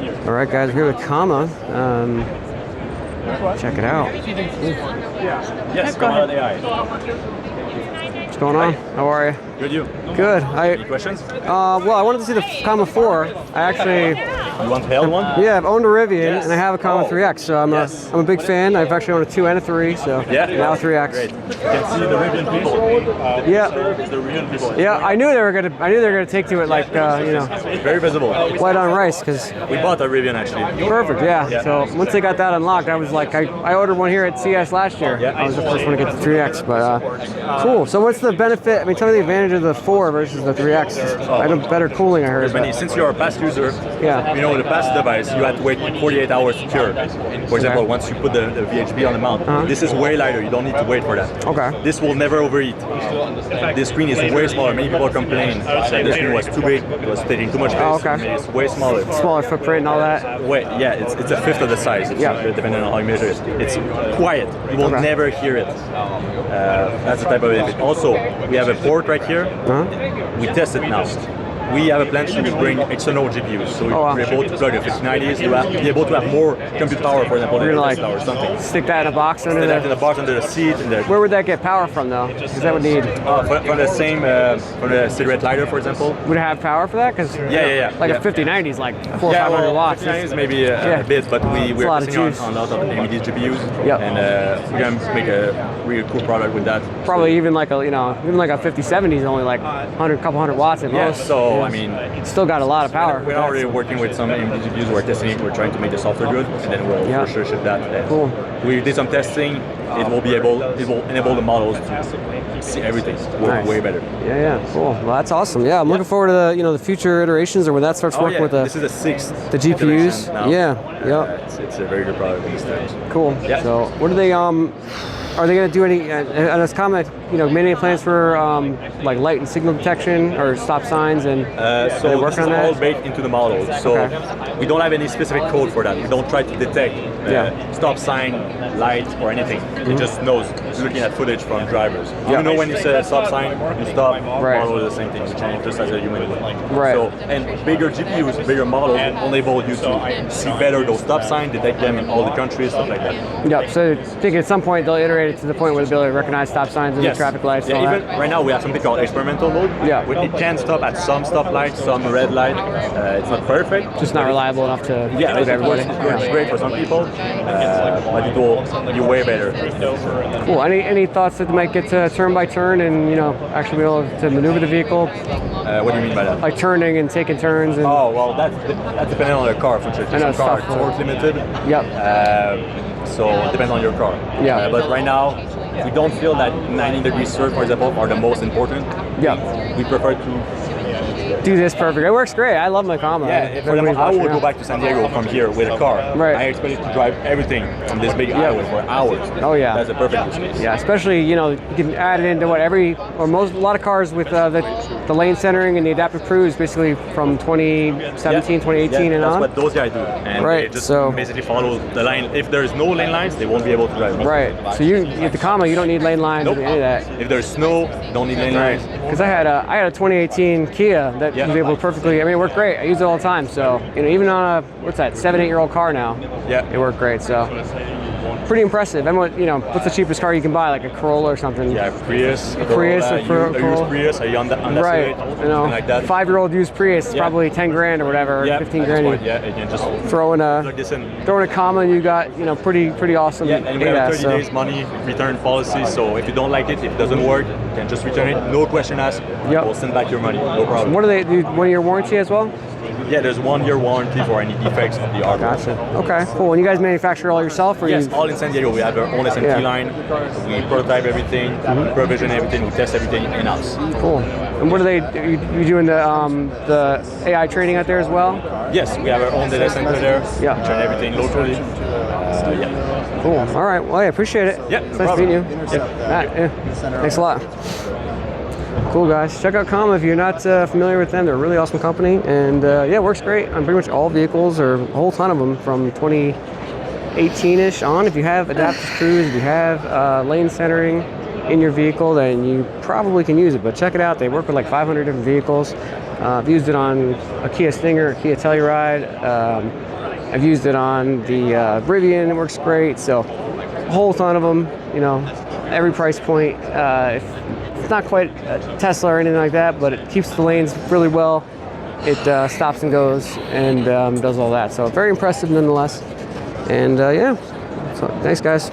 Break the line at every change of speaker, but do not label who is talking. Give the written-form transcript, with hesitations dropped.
All right, guys, we're here with Comma. Check it out.
Yes, Comma AI.
What's going on? How are you?
Good, you?
Good.
Any questions?
Well, I wanted to see the Comma 4. I actually...
You want to hail one?
Yeah, I've owned a Rivian,
Yes.
and I have a Comma 3X, so I'm a big fan. I've actually owned a 2 and a 3, so now a 3X.
Great. You can see the Rivian people.
Yeah.
It's the Rivian people.
Yeah, I knew they were gonna take to it like
Very visible.
white on rice, because
We bought a Rivian actually.
perfect. Yeah. So once they got that unlocked, I was like, I ordered one here at CES last year.
Yeah.
I was the first one to get the 3X, but cool. So what's the benefit? I mean, tell me the advantage of the 4 versus the 3X. I know better cooling, I heard.
Since you're a past user,
Yeah.
you know the past device, you had to wait 48 hours to cure. For example, once you put the VHB on the mount, this is way lighter. You don't need to wait for that.
Okay.
This will never overheat. This screen is way smaller. Many people complain that the screen was too big. It was taking too much space.
Oh, okay.
It's way smaller.
Smaller footprint and all that.
It's a fifth of the size. Depending on how you measure it. It's quiet. You will never hear it. That's the type of benefit. Also, we have a port right here. We test it now. We have a plan to bring external GPUs, so we're able to plug a 5090s to be able to have more compute power, for example,
You're
than a
like
Tesla or something.
stick that in a box under
Stick that in
the.
the box under the seat.
Where would that get power from though? Because that would need.
From the same, from the cigarette lighter, for example.
Would it have power for that? Because like a 5090 is like 400 or 500 watts.
5090s maybe a bit, but we're testing on a lot of AMD GPUs, and we're gonna make a really cool product with that.
Probably even like a even like a 5070 is only like couple hundred watts at most.
So I mean.
Still got a lot of power.
We're already working with some AMD GPUs. We're testing it. We're trying to make the software good, and then we'll for sure ship that. And
cool.
We did some testing. It will enable the models to see everything work way better.
Yeah. Cool. Well, that's awesome. Yeah, I'm looking forward to the future iterations or when that starts working with
this is the 6th.
The GPUs. Yeah.
It's a very good product these days.
Cool.
Yeah.
So what do they Are they going to do any? And this comment, made any plans for like light and signal detection or stop signs and
so this is all baked into the model. So we don't have any specific code for that. We don't try to detect stop sign, light, or anything. It just knows. It's looking at footage from drivers. You know when you say a stop sign, you stop. Model is the same thing. We change just as a human would.
Right.
So and bigger GPUs, bigger models enable you to see better those stop signs, detect them in all the countries, stuff like that.
Yeah. So I think at some point they'll iterate it to the point where they'll be able to recognize stop signs and the traffic lights.
Yeah, even right now we have something called experimental mode.
Yeah.
It can stop at some stoplights, some red light. It's not perfect.
Just not reliable enough to
with
everybody.
It's great for some people, but it will be way better.
Cool. Any thoughts that they might get to turn by turn and actually be able to maneuver the vehicle?
What do you mean by that?
Like turning and taking turns. And
well, that's depending on the car. For sure. Some car are torque limited.
Yep.
So it depends on your car.
Yeah.
But right now, we don't feel that 90-degree circle, for example, are the most important.
Yeah.
We prefer to
do this perfect. It works great. I love my Comma.
Yeah, for example, I will go back to San Diego from here with a car.
Right.
I expect it to drive everything from this big highway for hours.
Oh yeah.
That's a perfect use case.
Yeah, especially you can add it into a lot of cars with the lane centering and the adaptive cruise basically from 2017, 2018 and on.
That's what those guys do. And they just basically follow the line. If there's no lane lines, they won't be able to drive.
Right. So you with the Comma, you don't need lane lines or any of that.
If there's snow, don't need lane lines.
Because I had a 2018 Kia that was able to perfectly. I mean, it worked great. I use it all the time. So even on a 7-8-year-old car now, it worked great. So pretty impressive. And what's the cheapest car you can buy? Like a Corolla or something?
Yeah, Prius.
A Prius,
a used Prius, a Honda
right.
Civic, like that.
5-year-old used Prius is probably 10 grand or whatever, 15 grand.
You can just
throw in a Comma and you got pretty awesome.
Yeah, and we have 30 days money return policy. So if you don't like it, if it doesn't work, you can just return it. No question asked. We'll send back your money. No problem.
What do they do? 1 year warranty as well?
Yeah, there's 1 year warranty for any defects of the hardware.
Gotcha. Okay, cool. And you guys manufacture all yourself? Or
yes, all in San Diego. We have our own SMT line. We prototype everything, we provision everything, we test everything in-house.
Cool. And what are they? You doing the AI training out there as well?
Yes, we have our own data center there.
Yeah.
We train everything locally.
Cool. All right. Well, I appreciate it.
Yeah.
It's nice meeting you. Thanks a lot. Cool, guys. Check out Comma if you're not familiar with them. They're a really awesome company, and it works great on pretty much all vehicles, or a whole ton of them from 2018-ish on. If you have adaptive cruise, if you have lane centering in your vehicle, then you probably can use it. But check it out. They work with like 500 different vehicles. I've used it on a Kia Stinger, a Kia Telluride. I've used it on the Rivian. It works great. So a whole ton of them. You know, every price point. It's not quite a Tesla or anything like that, but it keeps the lanes really well. It stops and goes and does all that. So very impressive nonetheless. And yeah, so thanks guys.